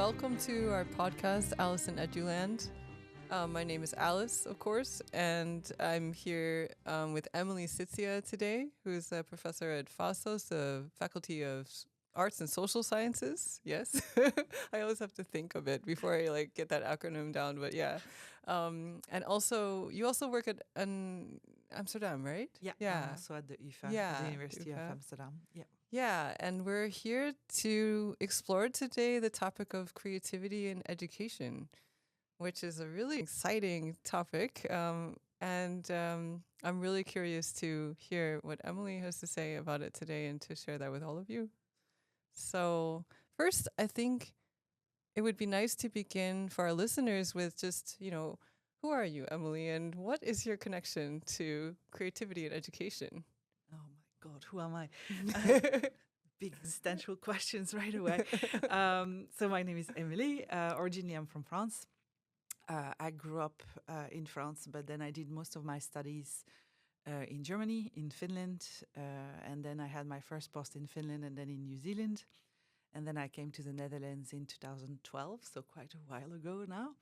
welcome to our podcast, Alice in Eduland. My name is Alice, of course, and I'm here with Emilie Sitzia today, who's a professor at FASOS, the Faculty of Arts and Social Sciences. Yes, I always have to think of it before I get that acronym down. But yeah, and also you also work at Amsterdam, right? Yeah, Yeah. also at the UvA, Yeah, the University of UvA. Amsterdam. Yeah. Yeah, and we're here to explore today the topic of creativity in education, which is a really exciting topic. And I'm really curious to hear what Emilie has to say about it today and to share that with all of you. So, first, I think it would be nice to begin for our listeners with just, who are you, Emilie, and what is your connection to creativity in education? Oh my God, who am I? Big existential questions right away. So my name is Emilie. Originally, I'm from France. I grew up in France, but then I did most of my studies in Germany, in Finland, and then I had my first post in Finland and then in New Zealand. And then I came to the Netherlands in 2012, so quite a while ago now.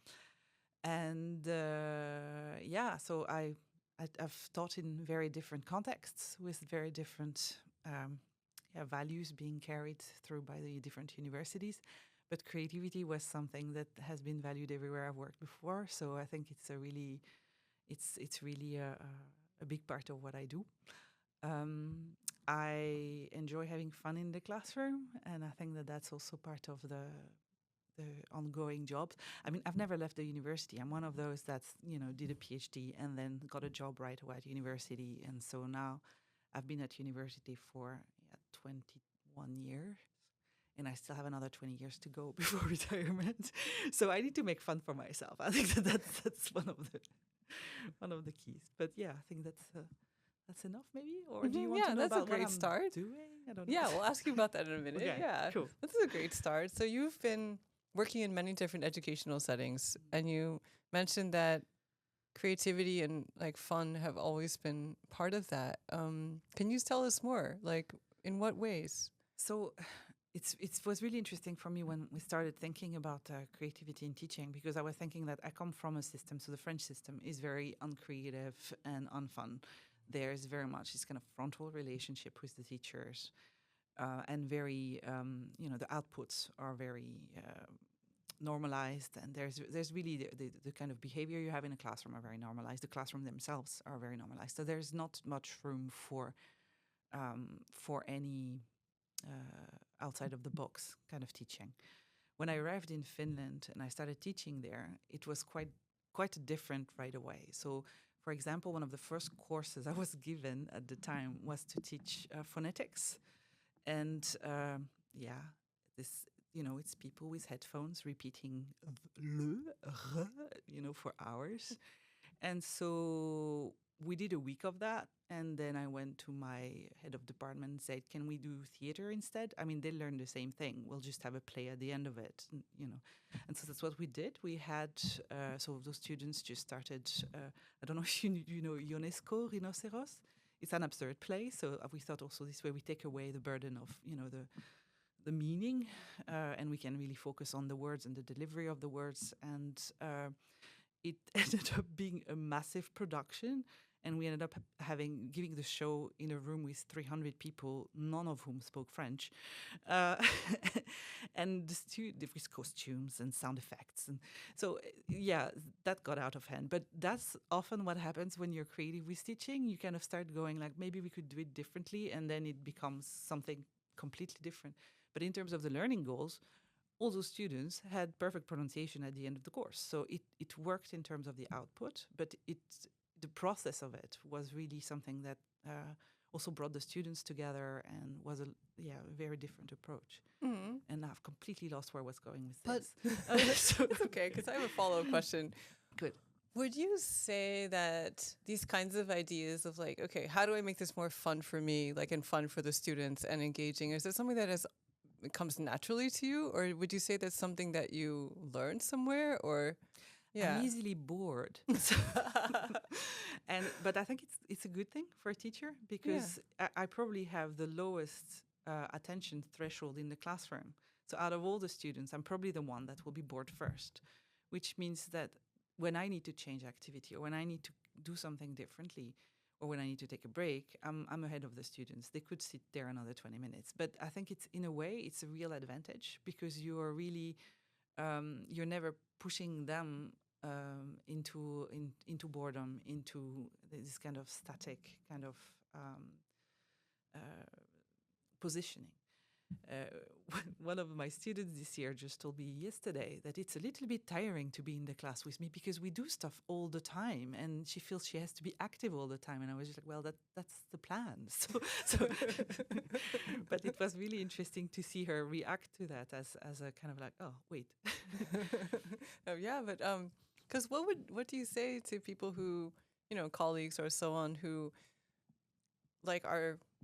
And so I've taught in very different contexts with very different values being carried through by the different universities. But creativity was something that has been valued everywhere I've worked before. So I think it's really a big part of what I do. I enjoy having fun in the classroom, and I think that that's also part of the ongoing jobs. I mean, I've never left the university. I'm one of those that's, did a PhD and then got a job right away at university. And so now I've been at university for 21 years. And I still have another 20 years to go before retirement. So I need to make fun for myself. I think that's one of the keys. But yeah, I think that's enough, maybe. Or do you want to know that's about a great what I'm start. doing? I don't know. Yeah, we'll ask you about that in a minute. Okay, Yeah, cool. this is a great start. So you've been working in many different educational settings, and you mentioned that creativity and fun have always been part of that. Can you tell us more? In what ways? So it was really interesting for me when we started thinking about creativity in teaching, because I was thinking that I come from a system, so the French system is very uncreative and unfun. There's very much this kind of frontal relationship with the teachers, and very, the outputs are very normalized, and there's really the kind of behavior you have in a classroom are very normalized. The classroom themselves are very normalized, so there's not much room for any outside of the box kind of teaching. When I arrived in Finland and I started teaching there, it was quite different right away. So, for example, one of the first courses I was given at the time was to teach phonetics, and it's people with headphones repeating le, r, for hours. And so we did a week of that. And then I went to my head of department and said, can we do theater instead? I mean, they learn the same thing. We'll just have a play at the end of it, And so that's what we did. We had, so those students just started, I don't know if you know Ionesco, Rhinoceros. It's an absurd play. So we thought also this way we take away the burden of, the meaning, and we can really focus on the words and the delivery of the words. And it ended up being a massive production. And we ended up giving the show in a room with 300 people, none of whom spoke French, and with costumes and sound effects, and so that got out of hand. But that's often what happens when you're creative with teaching. You kind of start going maybe we could do it differently, and then it becomes something completely different. But in terms of the learning goals, all those students had perfect pronunciation at the end of the course, so it worked in terms of the output, but the process of it was really something that also brought the students together and was a very different approach. Mm-hmm. And I've completely lost where I was going with this. It's okay, because I have a follow-up question. Good. Would you say that these kinds of ideas of okay, how do I make this more fun for me, and fun for the students and engaging, is it something that it comes naturally to you, or would you say that's something that you learned somewhere, or? Yeah. I'm easily bored. But I think it's a good thing for a teacher, because I probably have the lowest attention threshold in the classroom. So out of all the students, I'm probably the one that will be bored first, which means that when I need to change activity or when I need to do something differently or when I need to take a break, I'm ahead of the students. They could sit there another 20 minutes. But I think it's, in a way, it's a real advantage because you are really, you're never pushing them into boredom, into this kind of static kind of uh, positioning. One of my students this year just told me yesterday that it's a little bit tiring to be in the class with me because we do stuff all the time, and she feels she has to be active all the time. And I was just like, well, that's the plan. So but it was really interesting to see her react to that as a kind of like, oh, wait. Oh, yeah, but because what do you say to people who, colleagues or so on, who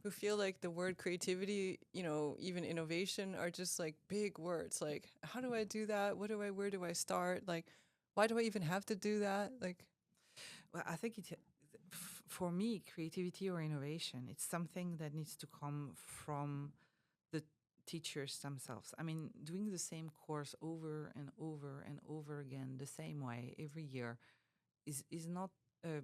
who feel like the word creativity, even innovation are just like big words. Like, how do I do that? Where do I start? Like, why do I even have to do that? Like, well, I think for me, creativity or innovation, it's something that needs to come from the teachers themselves. I mean, doing the same course over and over and over again, the same way every year, is not a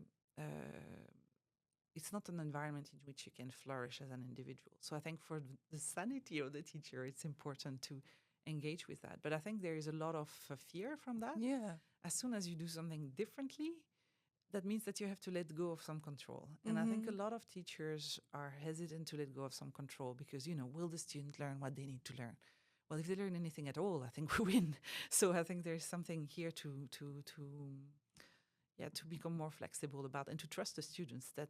it's not an environment in which you can flourish as an individual. So I think for the sanity of the teacher, it's important to engage with that. But I think there is a lot of fear from that. yeah. As soon as you do something differently, that means that you have to let go of some control. And I think a lot of teachers are hesitant to let go of some control because, will the student learn what they need to learn? Well, if they learn anything at all, I think we win. So I think there's something here to become more flexible about and to trust the students that,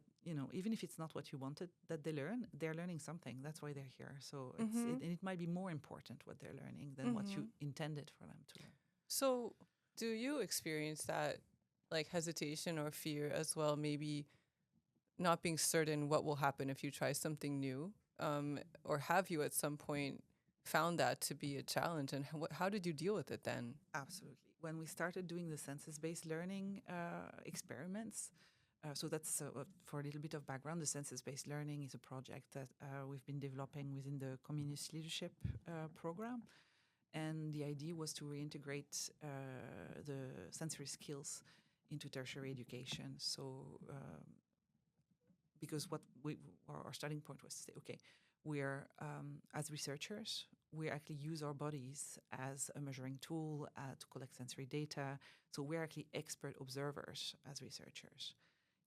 even if it's not what you wanted that they're learning something. That's why they're here. So and it might be more important what they're learning than what you intended for them to learn. So do you experience that like hesitation or fear as well? Maybe not being certain what will happen if you try something new, or have you at some point found that to be a challenge, and how did you deal with it then? Absolutely. When we started doing the census-based learning experiments, so that's for a little bit of background, the census-based learning is a project that we've been developing within the communist leadership program. And the idea was to reintegrate the sensory skills into tertiary education. So because our starting point was to say, okay, we're, as researchers, we actually use our bodies as a measuring tool to collect sensory data. So we're actually expert observers as researchers.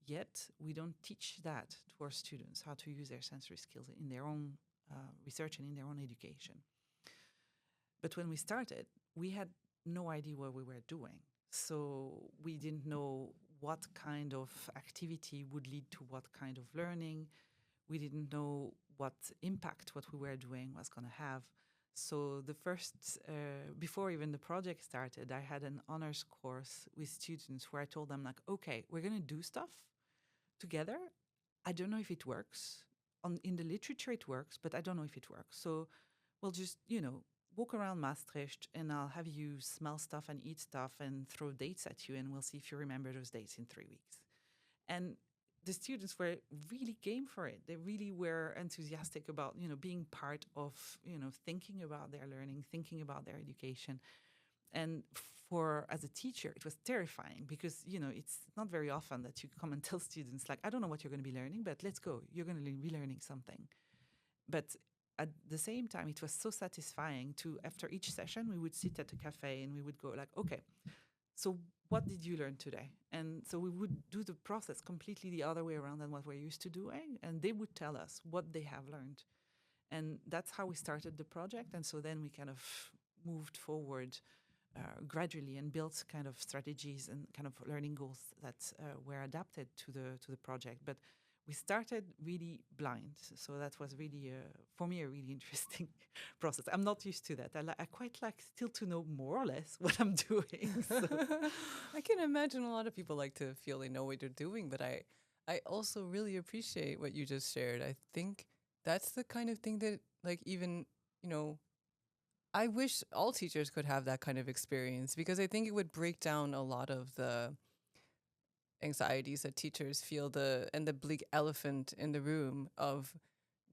Yet we don't teach that to our students, how to use their sensory skills in their own research and in their own education. But when we started, we had no idea what we were doing. So we didn't know what kind of activity would lead to what kind of learning. We didn't know what impact what we were doing was going to have. So the first, before even the project started, I had an honors course with students where I told them, like, okay, we're going to do stuff together. I don't know if it works. In the literature, it works, but I don't know if it works. So we'll just, walk around Maastricht and I'll have you smell stuff and eat stuff and throw dates at you, and we'll see if you remember those dates in 3 weeks. And the students were really game for it. They really were enthusiastic about, being part of, thinking about their learning, thinking about their education. And as a teacher, it was terrifying because, it's not very often that you come and tell students, like, I don't know what you're going to be learning, but let's go. You're going to be learning something. But at the same time, it was so satisfying to, after each session, we would sit at a cafe and we would go like, okay, so what did you learn today? And so we would do the process completely the other way around than what we're used to doing. And they would tell us what they have learned. And that's how we started the project. And so then we kind of moved forward gradually and built kind of strategies and kind of learning goals that were adapted to the project. But we started really blind. So that was really, for me, a really interesting process. I'm not used to that. I quite like still to know more or less what I'm doing. So. I can imagine a lot of people like to feel they know what they're doing, but I also really appreciate what you just shared. I think that's the kind of thing that, like, even, I wish all teachers could have that kind of experience, because I think it would break down a lot of the anxieties that teachers feel, and the bleak elephant in the room of,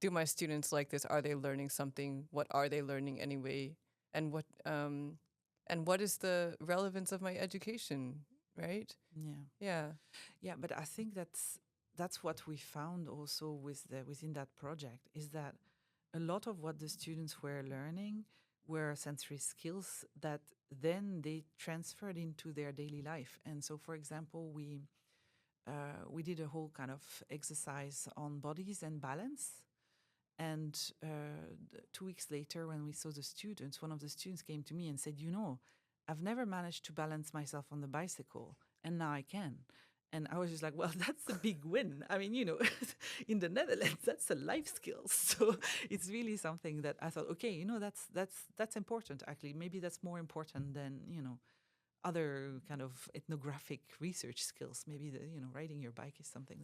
do my students like this? Are they learning something? What are they learning anyway? and what is the relevance of my education, right? Yeah. Yeah. Yeah, but I think that's what we found also within that project, is that a lot of what the students were learning were sensory skills that then they transferred into their daily life. And so, for example, we did a whole kind of exercise on bodies and balance. And 2 weeks later, when we saw the students, one of the students came to me and said, "You know, I've never managed to balance myself on the bicycle, and now I can." And I was just like, "Well, that's a big win. I mean, in the Netherlands, that's a life skill." So it's really something that I thought, okay, that's important. Actually, maybe that's more important than other kind of ethnographic research skills. Maybe riding your bike is something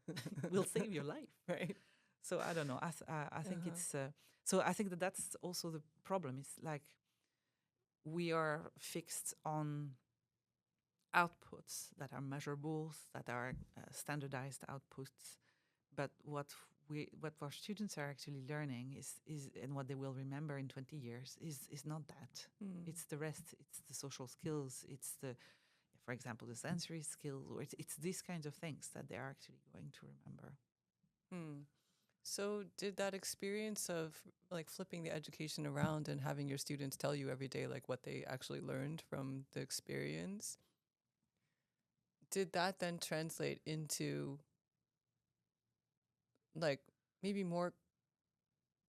that will save your life. Right. So I don't know. I think it's so. I think that's also the problem. It's like we are fixed on outputs that are measurable, that are standardized outputs. But what our students are actually learning is and what they will remember in 20 years is not that. It's the rest. It's the social skills. It's for example, the sensory skills, or it's these kinds of things that they are actually going to remember. So did that experience of like flipping the education around and having your students tell you every day like what they actually learned from the experience, did that then translate into like maybe more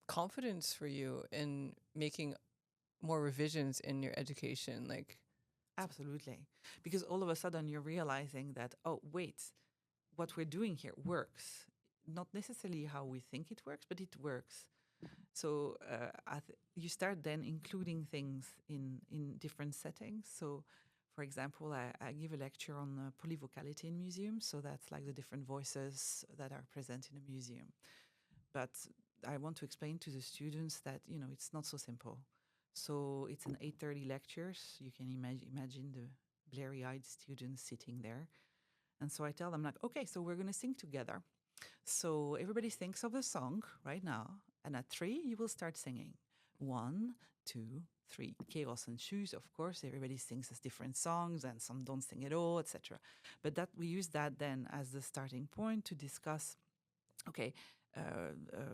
confidence for you in making more revisions in your education? Like, Absolutely. Because all of a sudden you're realizing that, oh, wait, what we're doing here works. Not necessarily how we think it works, but it works. So you start then including things in different settings. So, for example, I give a lecture on polyvocality in museums. So that's like the different voices that are present in a museum. But I want to explain to the students that, it's not so simple. So it's an 8:30 lectures. You can imagine the blurry-eyed students sitting there. And so I tell them like, okay, so we're going to sing together. So everybody thinks of a song right now. And at 3, you will start singing. 1, 2, 3. Chaos and shoes, of course. Everybody sings as different songs and some don't sing at all, etc. But that we use that then as the starting point to discuss, okay,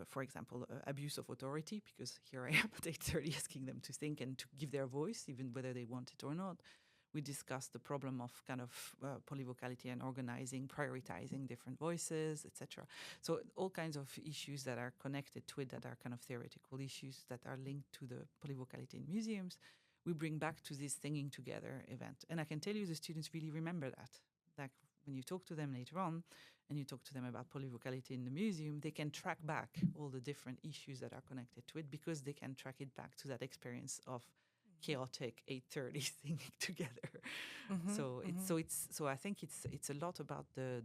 for example, abuse of authority, because here I am at 8:30 asking them to think and to give their voice, even whether they want it or not. We discussed the problem of kind of polyvocality and organizing, prioritizing different voices, etc. So all kinds of issues that are connected to it, that are kind of theoretical issues that are linked to the polyvocality in museums, we bring back to this singing together event. And I can tell you the students really remember that. Like when you talk to them later on, and you talk to them about polyvocality in the museum, they can track back all the different issues that are connected to it, because they can track it back to that experience of chaotic 8:30 singing together. So I think it's a lot about the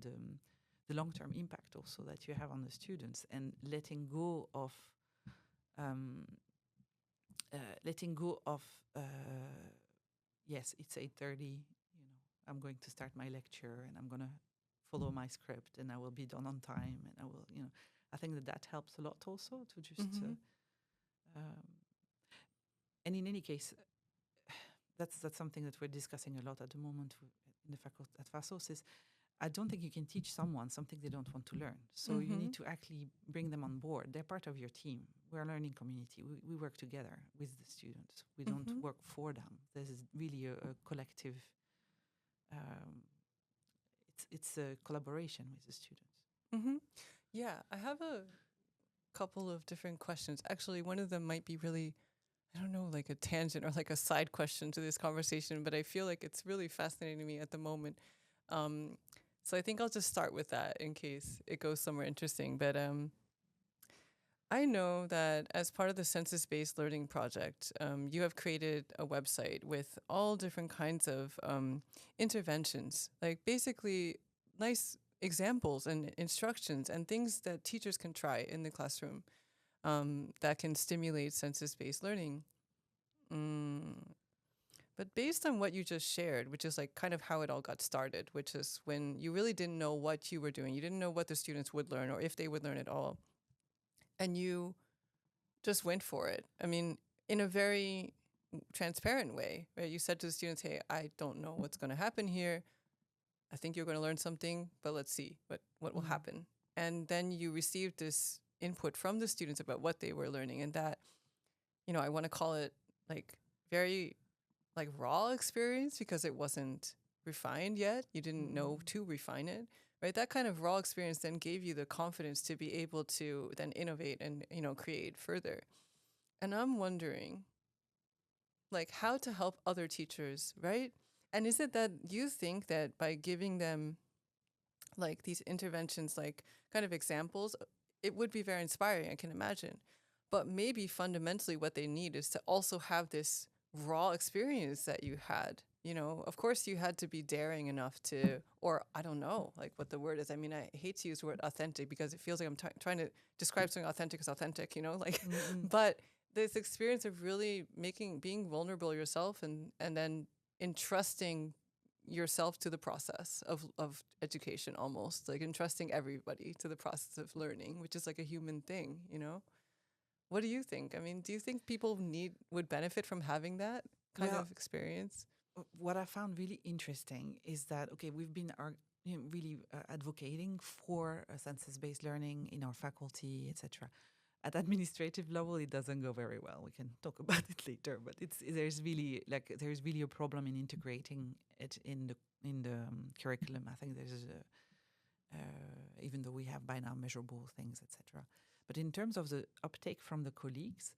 long-term impact also that you have on the students, and letting go of yes, it's 8:30, I'm going to start my lecture and I'm going to follow my script and I will be done on time, and I will, I think that helps a lot also to just and in any case, that's something that we're discussing a lot at the moment in the faculty at FASOS, is I don't think you can teach someone something they don't want to learn. So you need to actually bring them on board. They're part of your team. We're a learning community. We work together with the students. We don't work for them. This is really a collective, it's a collaboration with the students. Yeah, I have a couple of different questions. Actually, one of them might be really, I don't know, like a tangent or like a side question to this conversation, but I feel like it's really fascinating to me at the moment. So I think I'll just start with that in case it goes somewhere interesting. But I know that as part of the census-based learning project, you have created a website with all different kinds of interventions, like basically nice examples and instructions and things that teachers can try in the classroom that can stimulate census-based learning. But based on what you just shared, which is like kind of how it all got started, which is when you really didn't know what you were doing, you didn't know what the students would learn or if they would learn at all, and you just went for it. I mean, in a very transparent way, right? You said to the students, hey, I don't know what's going to happen here. I think you're going to learn something, but let's see what will happen. And then you received this input from the students about what they were learning. And that, I want to call it like very like raw experience because it wasn't refined yet. You didn't know to refine it, right? That kind of raw experience then gave you the confidence to be able to then innovate and, create further. And I'm wondering, like, how to help other teachers, right? And is it that you think that by giving them like these interventions, like kind of examples, it would be very inspiring, I can imagine. But maybe fundamentally what they need is to also have this raw experience that you had. Of course you had to be daring enough to, or I don't know, like what the word is. I mean, I hate to use the word authentic because it feels like I'm trying to describe something authentic as authentic, like, but this experience of really being vulnerable yourself and then entrusting yourself to the process of education, almost like entrusting everybody to the process of learning, which is like a human thing. What do you think? I mean, do you think people would benefit from having that kind of experience? What I found really interesting is that, okay, we've been really advocating for census-based learning in our faculty, etc. At administrative level, it doesn't go very well. We can talk about it later, but there's really a problem in integrating it in the curriculum. I think there's even though we have by now measurable things, etc. But in terms of the uptake from the colleagues,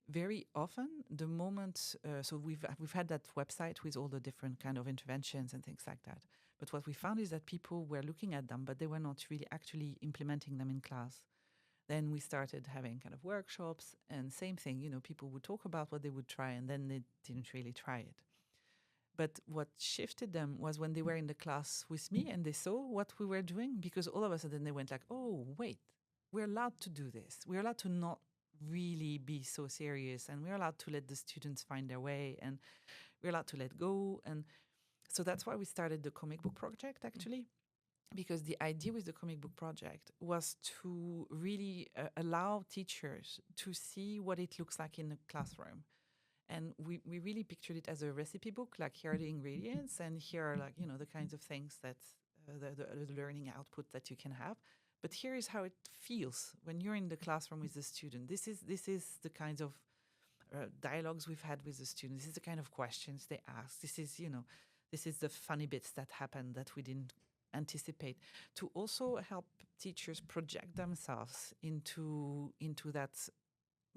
very often the moment so we've had that website with all the different kind of interventions and things like that. But what we found is that people were looking at them, but they were not really actually implementing them in class. Then we started having kind of workshops, and same thing, people would talk about what they would try, and then they didn't really try it. But what shifted them was when they were in the class with me and they saw what we were doing, because all of a sudden they went like, oh, wait, we're allowed to do this. We're allowed to not really be so serious, and we're allowed to let the students find their way, and we're allowed to let go. And so that's why we started the comic book project, actually. Because the idea with the comic book project was to really allow teachers to see what it looks like in a classroom. And we really pictured it as a recipe book, like here are the ingredients and here are like, the kinds of things that the learning output that you can have. But here is how it feels when you're in the classroom with the student. This is the kinds of dialogues we've had with the students. This is the kind of questions they ask. This is the funny bits that happen that we didn't anticipate, to also help teachers project themselves into that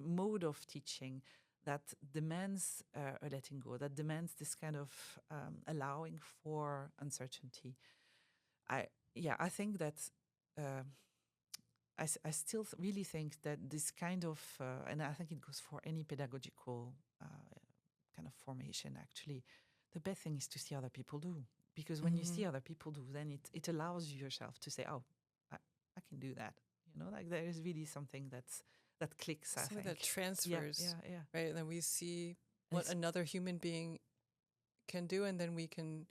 mode of teaching that demands a letting go, that demands this kind of allowing for uncertainty. I think that I still really think that this kind of, and I think it goes for any pedagogical kind of formation, actually, the best thing is to see other people do. Because when you see other people do, then it allows you yourself to say, oh, I can do that. Like there is really something that clicks, I think. That transfers, yeah. Right? And then we see what another human being can do, and then we can,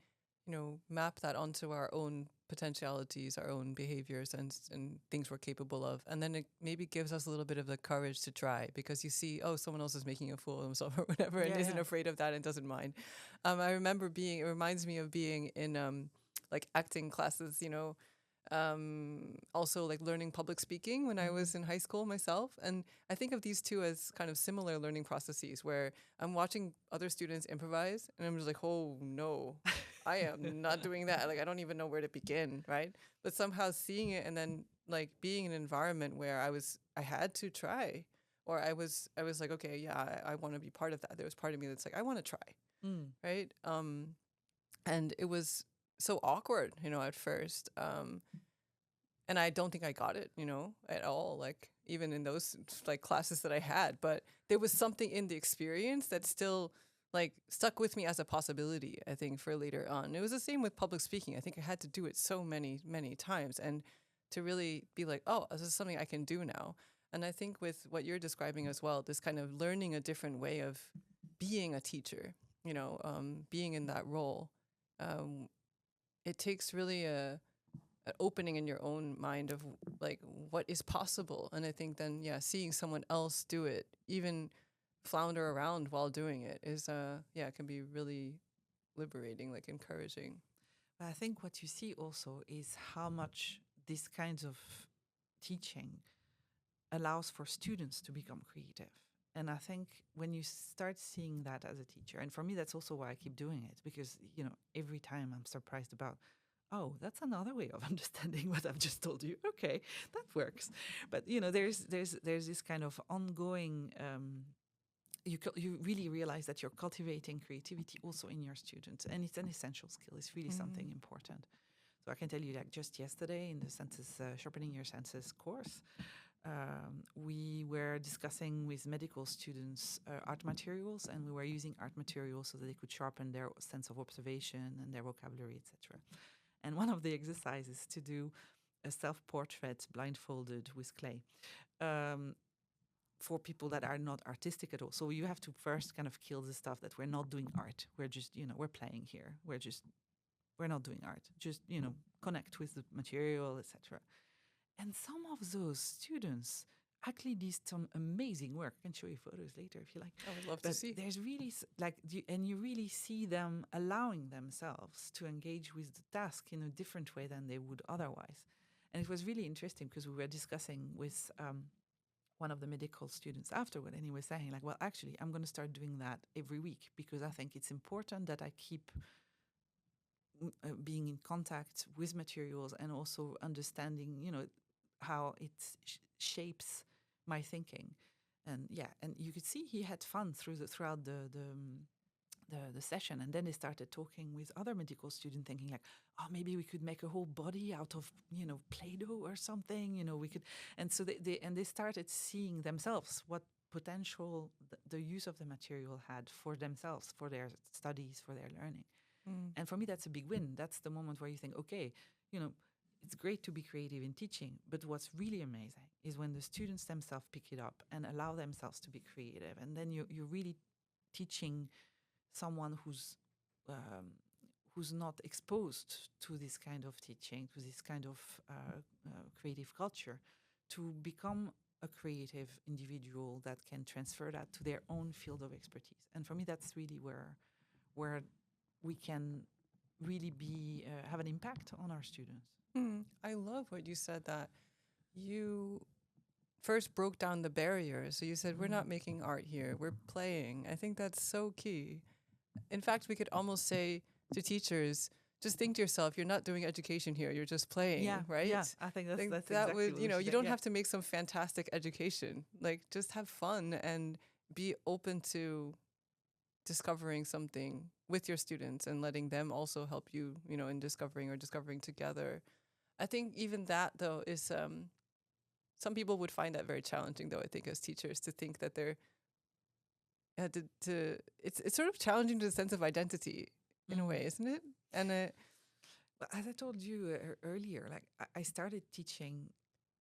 map that onto our own potentialities, our own behaviors, and things we're capable of. And then it maybe gives us a little bit of the courage to try, because you see, oh, someone else is making a fool of himself or whatever, and isn't afraid of that and doesn't mind. I remember it reminds me of being in like acting classes, also like learning public speaking when I was in high school myself. And I think of these two as kind of similar learning processes, where I'm watching other students improvise and I'm just like, oh no, I am not doing that. Like, I don't even know where to begin, right? But somehow seeing it and then like being in an environment where I had to try, or I was like, okay, yeah, I want to be part of that. There was part of me that's like, I want to try, right? And it was so awkward, at first. And I don't think I got it, at all, like even in those like classes that I had, but there was something in the experience that still like stuck with me as a possibility, I think, for later on. It was the same with public speaking. I think I had to do it so many, many times, and to really be like, oh, this is something I can do now. And I think with what you're describing as well, this kind of learning a different way of being a teacher, being in that role, it takes really an opening in your own mind of like what is possible. And I think then, seeing someone else do it, even flounder around while doing it is yeah, it can be really liberating, like encouraging. But I think what you see also is how much this kinds of teaching allows for students to become creative. And I think when you start seeing that as a teacher, and for me, that's also why I keep doing it, because, every time I'm surprised about, oh, that's another way of understanding what I've just told you. Okay, that works. But, there's this kind of ongoing, you really realize that you're cultivating creativity also in your students. And it's an essential skill. It's really something important. So I can tell you, like just yesterday in the senses, sharpening your senses course, we were discussing with medical students art materials, and we were using art materials so that they could sharpen their sense of observation and their vocabulary, etc. And one of the exercises to do a self-portrait blindfolded with clay for people that are not artistic at all. So you have to first kind of kill the stuff that we're not doing art. We're just, we're playing here. We're not doing art. Just, connect with the material, etc. And some of those students actually did some amazing work. I can show you photos later if you like. I would love to see. There's really and you really see them allowing themselves to engage with the task in a different way than they would otherwise. And it was really interesting because we were discussing with one of the medical students afterward, and he was saying like, well, actually, I'm going to start doing that every week because I think it's important that I keep being in contact with materials and also understanding, how it shapes my thinking. And you could see he had fun throughout the session. And then they started talking with other medical students, thinking like, oh, maybe we could make a whole body out of, Play-Doh or something, we could. And so they started seeing themselves what potential the use of the material had for themselves, for their studies, for their learning. And for me, that's a big win. That's the moment where you think, okay, it's great to be creative in teaching, but what's really amazing is when the students themselves pick it up and allow themselves to be creative. And then you're really teaching someone who's not exposed to this kind of teaching, to this kind of creative culture, to become a creative individual that can transfer that to their own field of expertise. And for me, that's really where we can really have an impact on our students. I love what you said, that you first broke down the barriers. So you said, we're not making art here, we're playing. I think that's so key. In fact, we could almost say to teachers, just think to yourself, you're not doing education here, you're just playing, right? Yeah, I think that's that exactly would, what you don't have to make some fantastic education. Like, just have fun and be open to discovering something with your students and letting them also help you, in discovering together. I think even that, though, is some people would find that very challenging, though, I think, as teachers, to think that they're it's sort of challenging to the sense of identity in a way, isn't it? And but as I told you earlier, like I started teaching,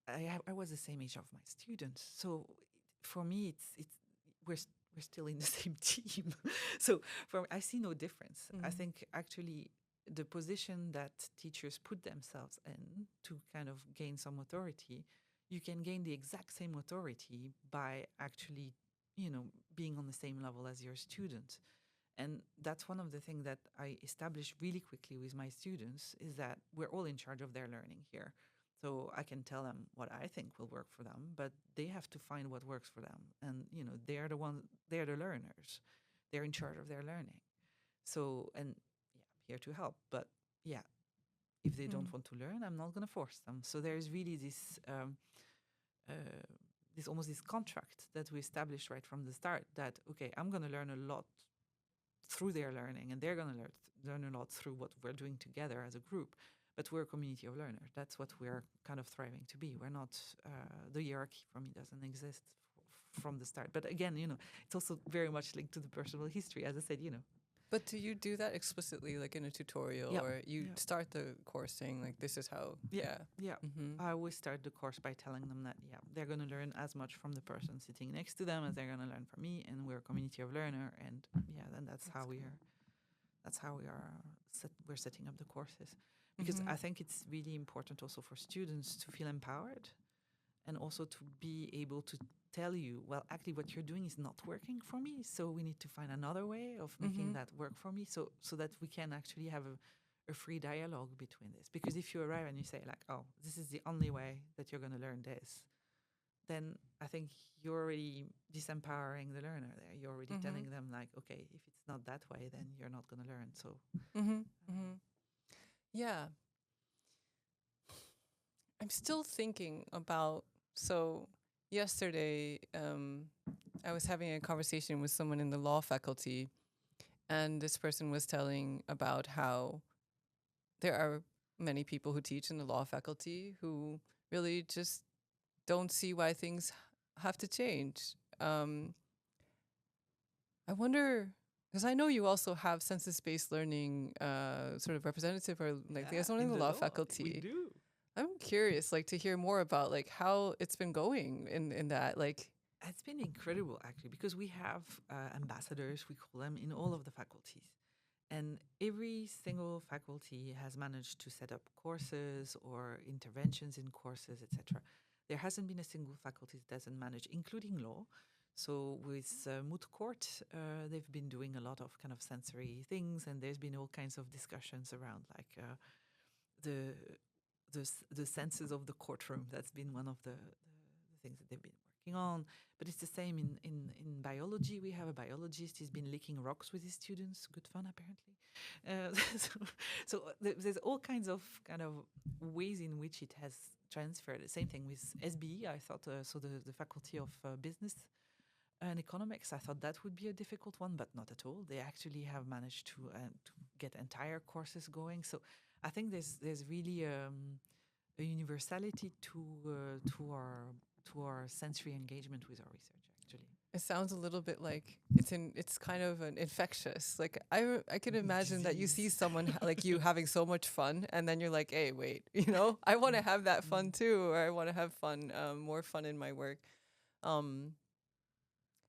I was the same age of my students, so for me we're still in the same team. So I see no difference. I think actually the position that teachers put themselves in to kind of gain some authority, you can gain the exact same authority by actually, being on the same level as your student. And that's one of the things that I established really quickly with my students, is that we're all in charge of their learning here. So I can tell them what I think will work for them, but they have to find what works for them. And, they're the learners. They're in charge of their learning. So, and here to help. But if they don't want to learn, I'm not going to force them. So there's really this almost this contract that we established right from the start, that, okay, I'm going to learn a lot through their learning, and they're going to learn a lot through what we're doing together as a group. But we're a community of learners. That's what we're kind of thriving to be. We're not, the hierarchy for me doesn't exist from the start. But again, it's also very much linked to the personal history, as I said, But do you do that explicitly, like in a tutorial, or you start the course saying, like, this is how? Yeah. I always start the course by telling them that, they're going to learn as much from the person sitting next to them as they're going to learn from me, and we're a community of learner, and then that's how we are. That's how we're setting up the courses, because I think it's really important also for students to feel empowered, and also to be able to tell you, well, actually, what you're doing is not working for me. So we need to find another way of making that work for me, so that we can actually have a free dialogue between this. Because if you arrive and you say like, oh, this is the only way that you're going to learn this, then I think you're already disempowering the learner there. You're already telling them like, okay, if it's not that way, then you're not going to learn. So, yeah. I'm still thinking about, so yesterday, I was having a conversation with someone in the law faculty, and this person was telling about how there are many people who teach in the law faculty who really just don't see why things have to change. I wonder, because I know you also have census-based learning sort of representative, or like there's someone in the law faculty. We do. I'm curious, like, to hear more about like how it's been going in that. Like, it's been incredible actually, because we have ambassadors, we call them, in all of the faculties, and every single faculty has managed to set up courses or interventions in courses, etc. There hasn't been a single faculty that doesn't manage, including law. So with Moot Court, they've been doing a lot of kind of sensory things, and there's been all kinds of discussions around like the senses of the courtroom. That's been one of the things that they've been working on. But it's the same in biology. We have a biologist. He's been licking rocks with his students. Good fun, apparently. So there's all kinds of kind of ways in which it has transferred. The same thing with SBE. I thought, so the Faculty of Business and Economics, I thought that would be a difficult one, but not at all. They actually have managed to get entire courses going. So I think there's really a universality to our sensory engagement with our research. Actually, it sounds a little bit like it's kind of an infectious. Like I could imagine that you see someone like you having so much fun, and then you're like, hey, wait, I want to have that fun too, or I want to have fun, more fun in my work. And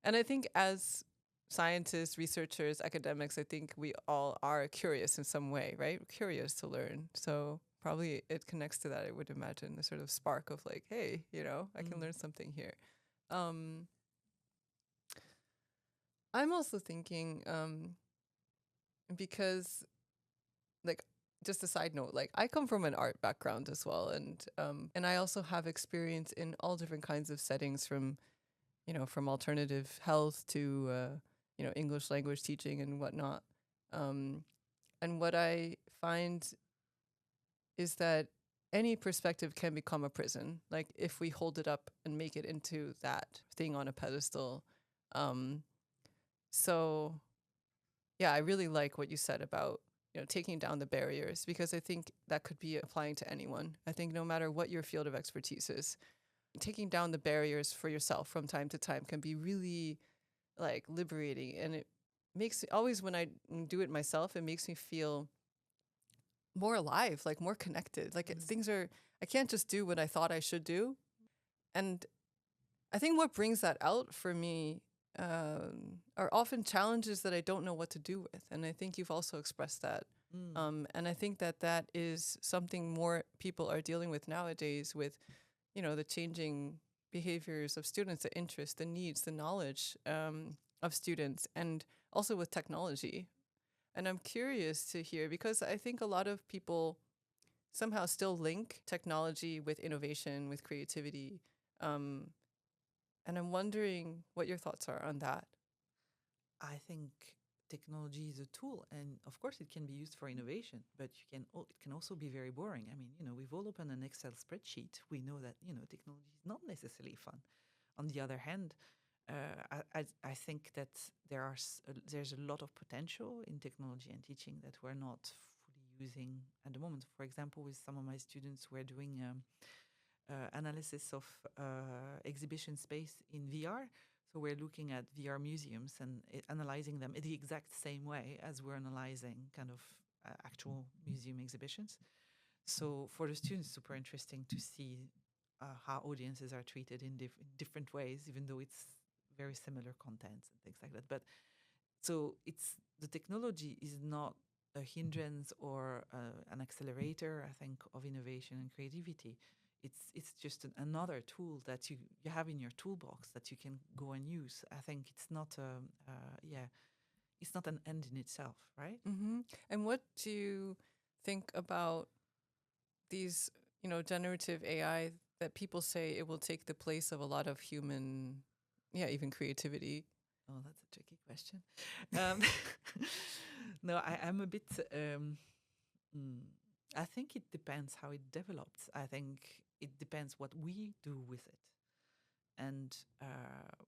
I think as scientists, researchers, academics, I think we all are curious in some way, right? We're curious to learn. So probably it connects to that, I would imagine, the sort of spark of like, hey, I can learn something here. I'm also thinking, because, like, just a side note, like I come from an art background as well, and I also have experience in all different kinds of settings, from alternative health to English language teaching and whatnot. And what I find is that any perspective can become a prison, like if we hold it up and make it into that thing on a pedestal. So yeah, I really like what you said about taking down the barriers, because I think that could be applying to anyone. I think no matter what your field of expertise is, taking down the barriers for yourself from time to time can be really like liberating. And it makes, always when I do it myself, it makes me feel more alive, like more connected. Like things are, I can't just do what I thought I should do. And I think what brings that out for me are often challenges that I don't know what to do with. And I think you've also expressed that. And I think that is something more people are dealing with nowadays, with the changing behaviors of students, the interests, the needs, the knowledge of students, and also with technology. And I'm curious to hear, because I think a lot of people somehow still link technology with innovation, with creativity. And I'm wondering what your thoughts are on that. I think technology is a tool, and of course it can be used for innovation, but it can also be very boring. I mean, we've all opened an Excel spreadsheet. We know that technology is not necessarily fun. On the other hand, I think that there's a lot of potential in technology and teaching that we're not fully using at the moment. For example, with some of my students, we're doing analysis of exhibition space in VR. So we're looking at VR museums and analyzing them in the exact same way as we're analyzing kind of actual museum exhibitions. So for the students, super interesting to see how audiences are treated in different ways, even though it's very similar contents and things like that. But so the technology is not a hindrance or an accelerator, I think, of innovation and creativity. it's just another tool that you have in your toolbox that you can go and use. I think it's not it's not an end in itself, right? And what do you think about these, generative AI that people say it will take the place of a lot of human, even creativity? Oh, that's a tricky question. Um, no, I'm a bit. I think it depends how it develops. I think it depends what we do with it. And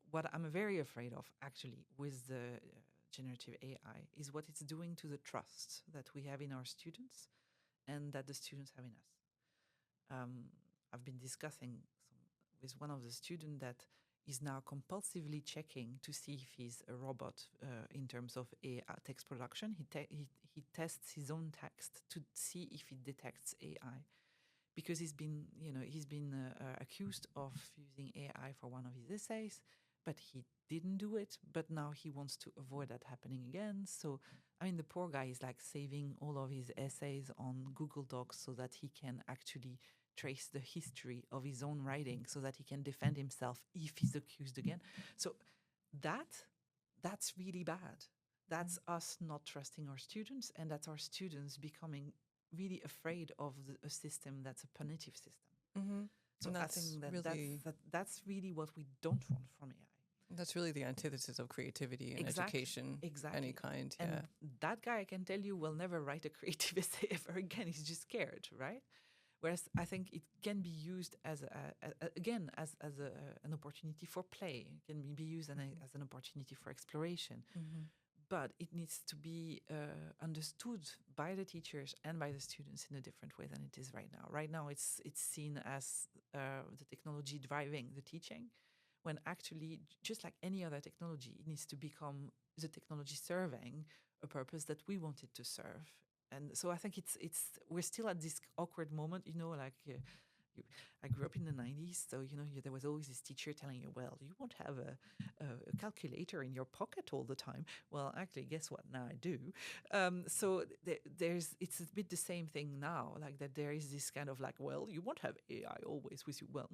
what I'm very afraid of, actually, with the generative AI is what it's doing to the trust that we have in our students and that the students have in us. I've been discussing with one of the students that is now compulsively checking to see if he's a robot in terms of text production. He tests his own text to see if it detects AI, because he's been accused of using AI for one of his essays, but he didn't do it. But now he wants to avoid that happening again. So I mean, the poor guy is like saving all of his essays on Google Docs so that he can actually trace the history of his own writing so that he can defend himself if he's accused again. So that's really bad. That's us not trusting our students, and that's our students becoming really afraid of a system that's a punitive system. So I think that's really what we don't want from AI. That's really the antithesis of creativity and education, any kind. And that guy, I can tell you, will never write a creative essay ever again. He's just scared, right? Whereas I think it can be used as an opportunity for play. It can be used as an opportunity for exploration. But it needs to be understood by the teachers and by the students in a different way than it is right now. Right now, it's seen as the technology driving the teaching, when actually, just like any other technology, it needs to become the technology serving a purpose that we want it to serve. And so I think we're still at this awkward moment, I grew up in the 90s, so there was always this teacher telling you, well, you won't have a calculator in your pocket all the time. Well, actually, guess what? Now I do. So it's a bit the same thing now, like that there is this kind of like, well, you won't have AI always with you. Well,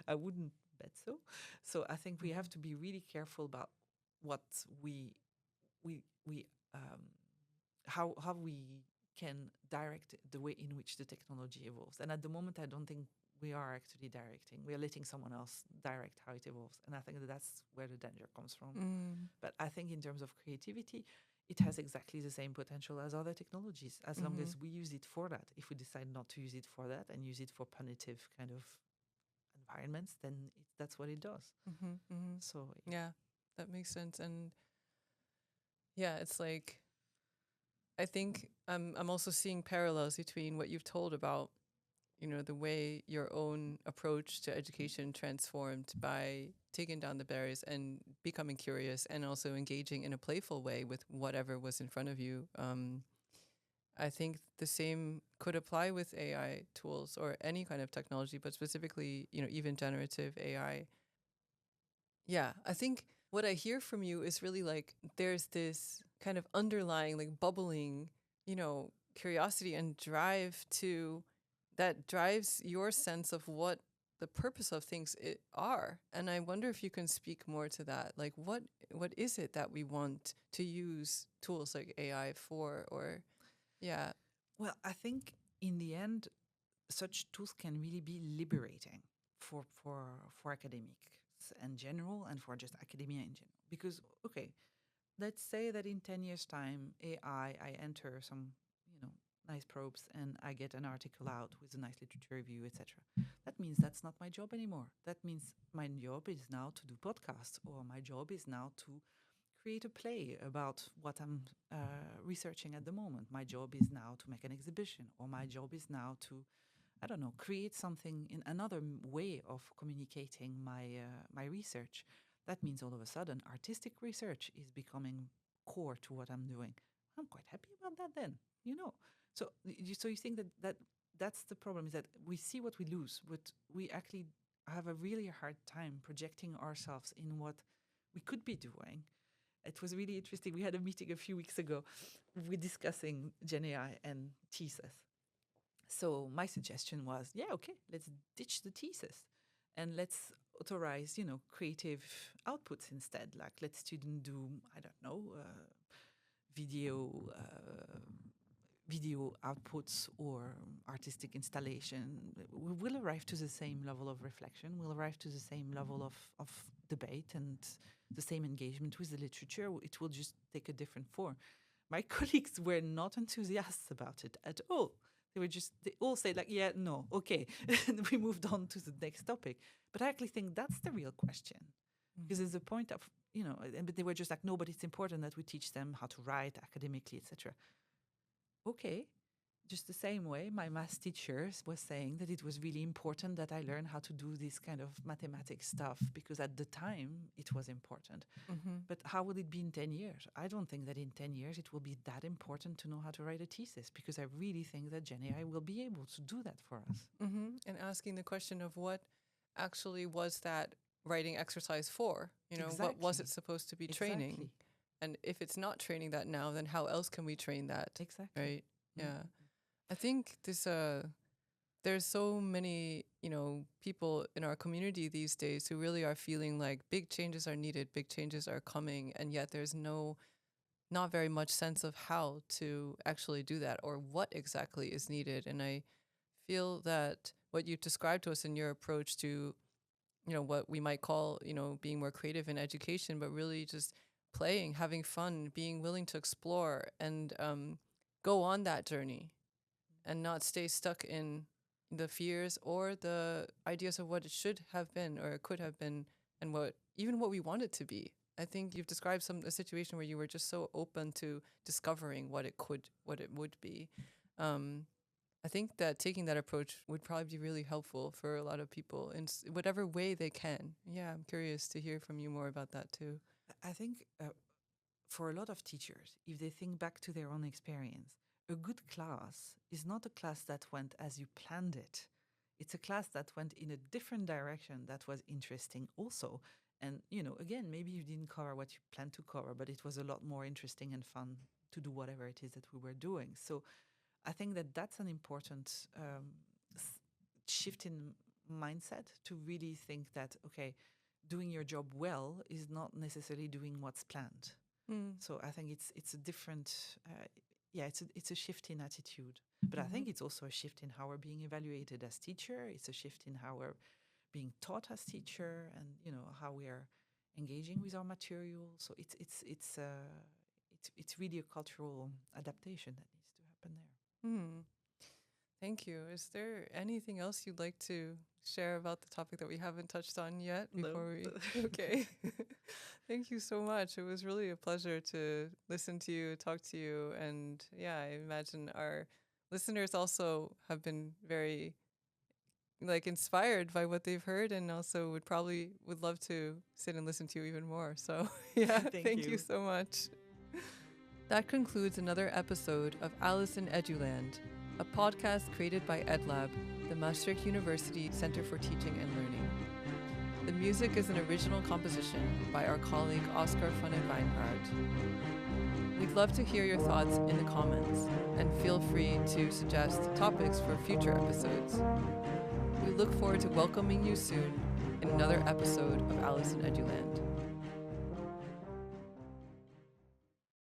I wouldn't bet so. So I think we have to be really careful about what how we can direct the way in which the technology evolves. And at the moment, I don't think we are actually directing. We are letting someone else direct how it evolves. And I think that's where the danger comes from. But I think in terms of creativity, it has exactly the same potential as other technologies, as long as we use it for that. If we decide not to use it for that and use it for punitive kind of environments, then that's what it does. So yeah, that makes sense. And yeah, it's like, I think I'm also seeing parallels between what you've told about, the way your own approach to education transformed by taking down the barriers and becoming curious, and also engaging in a playful way with whatever was in front of you. I think the same could apply with AI tools or any kind of technology, but specifically, even generative AI. Yeah, I think what I hear from you is really like there's this kind of underlying, like bubbling, curiosity and drive that drives your sense of what the purpose of things are. And I wonder if you can speak more to that. Like, what is it that we want to use tools like AI for? Or, yeah. Well, I think in the end, such tools can really be liberating for academics in general, and for just academia in general. Because, okay, let's say that in 10 years' time, I enter some, nice probes, and I get an article out with a nice literature review, etc. That means that's not my job anymore. That means my job is now to do podcasts, or my job is now to create a play about what I'm researching at the moment. My job is now to make an exhibition, or my job is now to, I don't know, create something in another way of communicating my research. That means all of a sudden artistic research is becoming core to what I'm doing. I'm quite happy about that then, So you think that's the problem, is that we see what we lose, but we actually have a really hard time projecting ourselves in what we could be doing. It was really interesting. We had a meeting a few weeks ago. We're discussing Gen AI and thesis. So my suggestion was, yeah, okay, let's ditch the thesis and let's authorize, creative outputs instead. Like let students do, I don't know, video video outputs or artistic installation. We will arrive to the same level of reflection. We'll arrive to the same level of debate and the same engagement with the literature. It will just take a different form. My colleagues were not enthusiastic about it at all. They all say like, yeah, no, okay. And we moved on to the next topic. But I actually think that's the real question. Because there's a point of, but they were just like, no, but it's important that we teach them how to write academically, etc. Okay. Just the same way, my math teacher was saying that it was really important that I learn how to do this kind of mathematics stuff because at the time it was important. But how will it be in 10 years? I don't think that in 10 years it will be that important to know how to write a thesis because I really think that Gen AI will be able to do that for us. And asking the question of what actually was that writing exercise for? What was it supposed to be training? And if it's not training that now, then how else can we train that? Exactly. Right? Yeah. I think there's so many, people in our community these days who really are feeling like big changes are needed, big changes are coming, and yet there's not very much sense of how to actually do that or what exactly is needed. And I feel that what you described to us in your approach to, what we might call, being more creative in education, but really just playing, having fun, being willing to explore and go on that journey and not stay stuck in the fears or the ideas of what it should have been or it could have been and what we want it to be. I think you've described a situation where you were just so open to discovering what it would be. I think that taking that approach would probably be really helpful for a lot of people in whatever way they can. Yeah, I'm curious to hear from you more about that too. I think for a lot of teachers, if they think back to their own experience, a good class is not a class that went as you planned it. It's a class that went in a different direction that was interesting also. And, again, maybe you didn't cover what you planned to cover, but it was a lot more interesting and fun to do whatever it is that we were doing. So I think that that's an important shift in mindset to really think that, okay, doing your job well is not necessarily doing what's planned. So I think it's a different... it's a shift in attitude. But I think it's also a shift in how we're being evaluated as teacher. It's a shift in how we're being taught as teacher and, how we are engaging with our material. So it's really a cultural adaptation that needs to happen there. Thank you. Is there anything else you'd like to share about the topic that we haven't touched on yet before we... Okay. Thank you so much. It was really a pleasure to listen to you, talk to you. And yeah, I imagine our listeners also have been very inspired by what they've heard and also would love to sit and listen to you even more. So yeah, thank you so much. That concludes another episode of Alice in Eduland, a podcast created by EDLAB, the Maastricht University Center for Teaching and Learning. The music is an original composition by our colleague Oscar van den Wijngaard. We'd love to hear your thoughts in the comments, and feel free to suggest topics for future episodes. We look forward to welcoming you soon in another episode of Alice in Eduland.